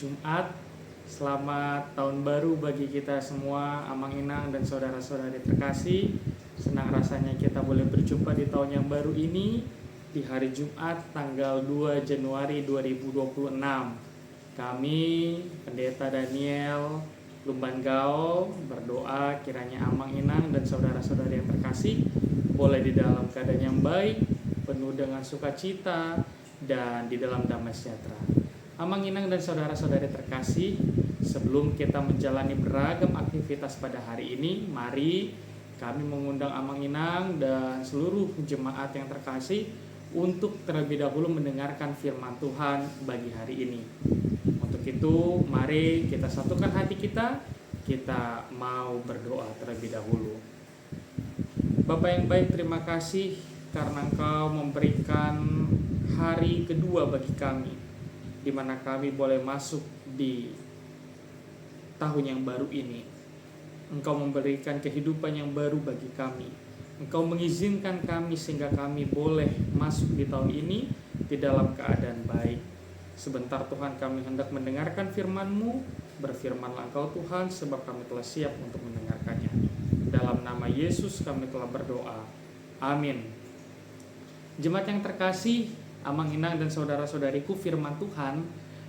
Jumat. Selamat tahun baru bagi kita semua, Amang Inang dan saudara-saudari terkasih. Senang rasanya kita boleh berjumpa di tahun yang baru ini, di hari Jumat tanggal 2 Januari 2026. Kami, Pendeta Daniel Lumban Gaol, berdoa kiranya Amang Inang dan saudara-saudari yang terkasih boleh di dalam keadaan yang baik, penuh dengan sukacita, dan di dalam damai sejahtera. Amang Inang dan saudara-saudari terkasih, sebelum kita menjalani beragam aktivitas pada hari ini, mari kami mengundang Amang Inang dan seluruh jemaat yang terkasih untuk terlebih dahulu mendengarkan firman Tuhan bagi hari ini. Untuk itu, mari kita satukan hati kita mau berdoa terlebih dahulu. Bapa yang baik, terima kasih karena Engkau memberikan hari kedua bagi kami, di mana kami boleh masuk di tahun yang baru ini. Engkau memberikan kehidupan yang baru bagi kami. Engkau mengizinkan kami sehingga kami boleh masuk di tahun ini di dalam keadaan baik. Sebentar Tuhan, kami hendak mendengarkan firman-Mu. Berfirmanlah Engkau Tuhan, sebab kami telah siap untuk mendengarkannya. Dalam nama Yesus kami telah berdoa. Amin. Jemaat yang terkasih, Amang Inang dan saudara-saudariku, firman Tuhan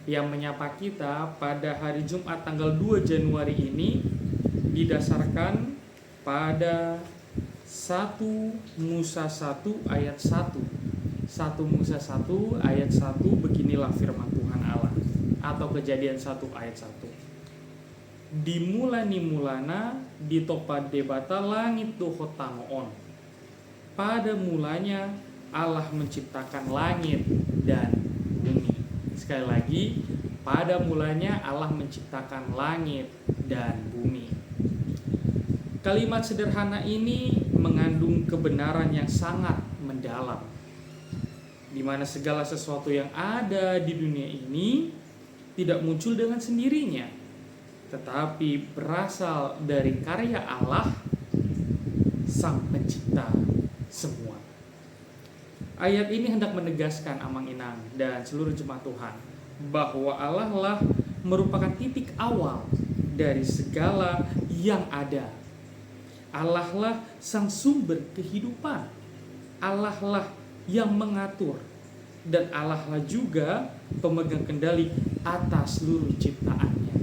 yang menyapa kita pada hari Jumat tanggal 2 Januari ini didasarkan pada 1 Musa 1 ayat 1. 1 Musa 1 ayat 1, beginilah firman Tuhan Allah, atau Kejadian 1 ayat 1. Dimulana di topa debata langit dohotanoon. Pada mulanya Allah menciptakan langit dan bumi. Sekali lagi, pada mulanya Allah menciptakan langit dan bumi. Kalimat sederhana ini mengandung kebenaran yang sangat mendalam, di mana segala sesuatu yang ada di dunia ini tidak muncul dengan sendirinya, tetapi berasal dari karya Allah, Sang Pencipta semua. Ayat ini hendak menegaskan Amang Inang dan seluruh jemaat Tuhan bahwa Allah lah merupakan titik awal dari segala yang ada. Allah lah sang sumber kehidupan. Allah lah yang mengatur, dan Allah lah juga pemegang kendali atas seluruh ciptaannya.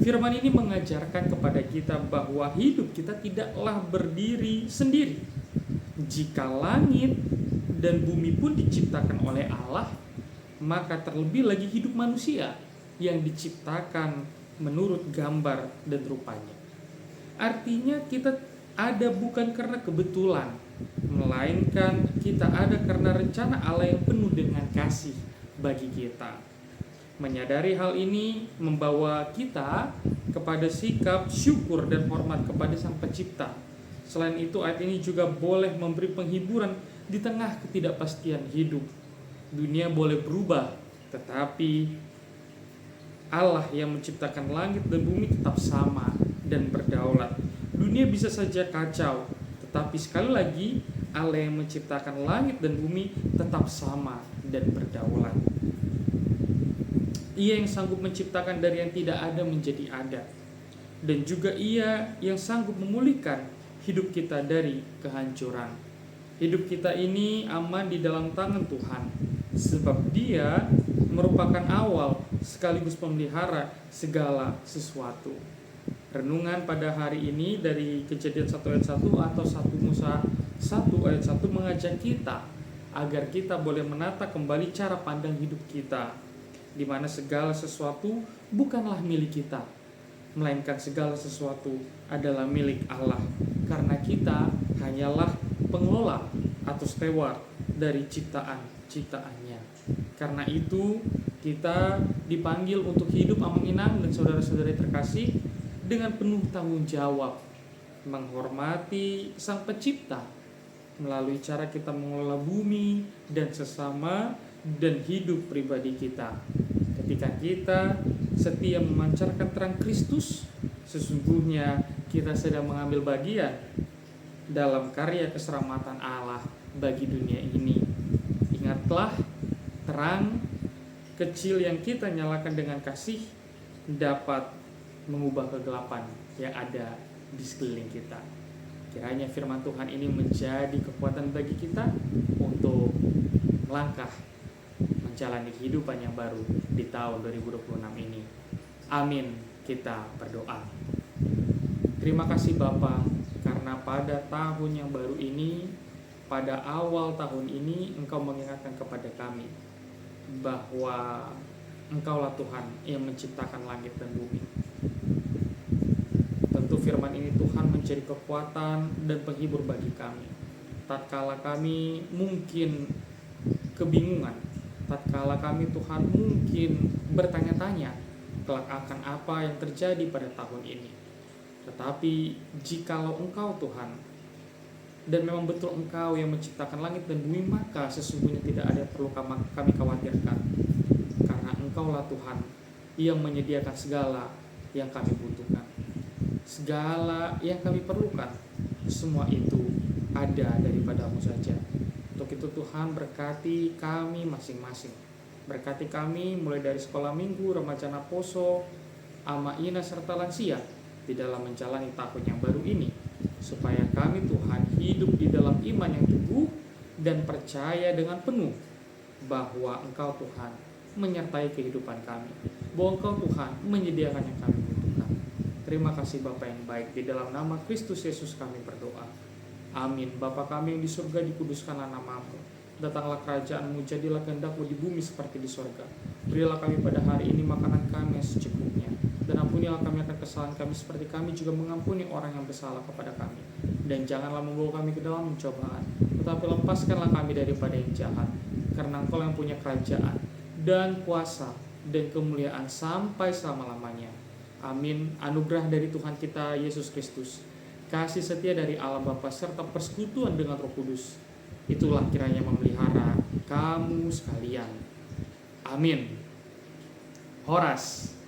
Firman ini mengajarkan kepada kita bahwa hidup kita tidaklah berdiri sendiri. Jika langit dan bumi pun diciptakan oleh Allah, maka terlebih lagi hidup manusia yang diciptakan menurut gambar dan rupanya. Artinya kita ada bukan karena kebetulan, melainkan kita ada karena rencana Allah yang penuh dengan kasih bagi kita. Menyadari hal ini membawa kita kepada sikap syukur dan hormat kepada Sang Pencipta. Selain itu, ayat ini juga boleh memberi penghiburan di tengah ketidakpastian hidup. Dunia boleh berubah, tetapi Allah yang menciptakan langit dan bumi tetap sama dan berdaulat. Dunia bisa saja kacau, tetapi sekali lagi Allah yang menciptakan langit dan bumi tetap sama dan berdaulat. Ia yang sanggup menciptakan dari yang tidak ada menjadi ada, dan juga Ia yang sanggup memulihkan hidup kita dari kehancuran. Hidup kita ini aman di dalam tangan Tuhan, sebab Dia merupakan awal sekaligus pemelihara segala sesuatu. Renungan pada hari ini dari Kejadian 1 ayat 1 atau 1 Musa 1 ayat 1 mengajak kita agar kita boleh menata kembali cara pandang hidup kita, di mana segala sesuatu bukanlah milik kita, melainkan segala sesuatu adalah milik Allah, karena kita hanyalah pengelola atau steward dari ciptaan-ciptaannya. Karena itu kita dipanggil untuk hidup, Amang Inang dan saudara-saudari terkasih, dengan penuh tanggung jawab, menghormati Sang Pencipta melalui cara kita mengelola bumi dan sesama dan hidup pribadi kita. Ketika kita setia memancarkan terang Kristus, sesungguhnya kita sedang mengambil bagian dalam karya keselamatan Allah bagi dunia ini. Ingatlah, terang kecil yang kita nyalakan dengan kasih dapat mengubah kegelapan yang ada di sekeliling kita. Kiranya firman Tuhan ini menjadi kekuatan bagi kita untuk melangkah menjalani kehidupan yang baru di tahun 2026 ini. Amin. Kita berdoa. Terima kasih Bapa, karena pada tahun yang baru ini, pada awal tahun ini, Engkau mengingatkan kepada kami bahwa Engkaulah Tuhan yang menciptakan langit dan bumi. Tentu firman ini Tuhan menjadi kekuatan dan penghibur bagi kami. Tatkala kami mungkin kebingungan, tatkala kami Tuhan mungkin bertanya-tanya kelak akan apa yang terjadi pada tahun ini. Tetapi jikalau Engkau Tuhan, dan memang betul Engkau yang menciptakan langit dan bumi, maka sesungguhnya tidak ada yang perlu kami khawatirkan. Karena Engkaulah Tuhan yang menyediakan segala yang kami butuhkan. Segala yang kami perlukan, semua itu ada daripada-Mu saja. Untuk itu Tuhan, berkati kami masing-masing. Berkati kami mulai dari sekolah minggu, remaja Poso, Ama Ina serta lansia di dalam menjalani tahun yang baru ini, supaya kami Tuhan hidup di dalam iman yang teguh dan percaya dengan penuh bahwa Engkau Tuhan menyertai kehidupan kami, bahwa Engkau Tuhan menyediakan yang kami butuhkan. Terima kasih Bapa yang baik, di dalam nama Kristus Yesus kami berdoa. Amin. Bapa kami yang di surga, dikuduskanlah nama-Mu. Datanglah kerajaan-Mu, jadilah kehendak-Mu di bumi seperti di surga. Berilah kami pada hari ini makanan kami yang secukupnya, dan ampunilah kami akan kesalahan kami seperti kami juga mengampuni orang yang bersalah kepada kami. Dan janganlah membawa kami ke dalam pencobaan, tetapi lepaskanlah kami daripada yang jahat. Karena Engkau yang punya kerajaan dan kuasa dan kemuliaan sampai selama-lamanya. Amin. Anugerah dari Tuhan kita Yesus Kristus, kasih setia dari Allah Bapa serta persekutuan dengan Roh Kudus, itulah kiranya memelihara kamu sekalian. Amin. Horas.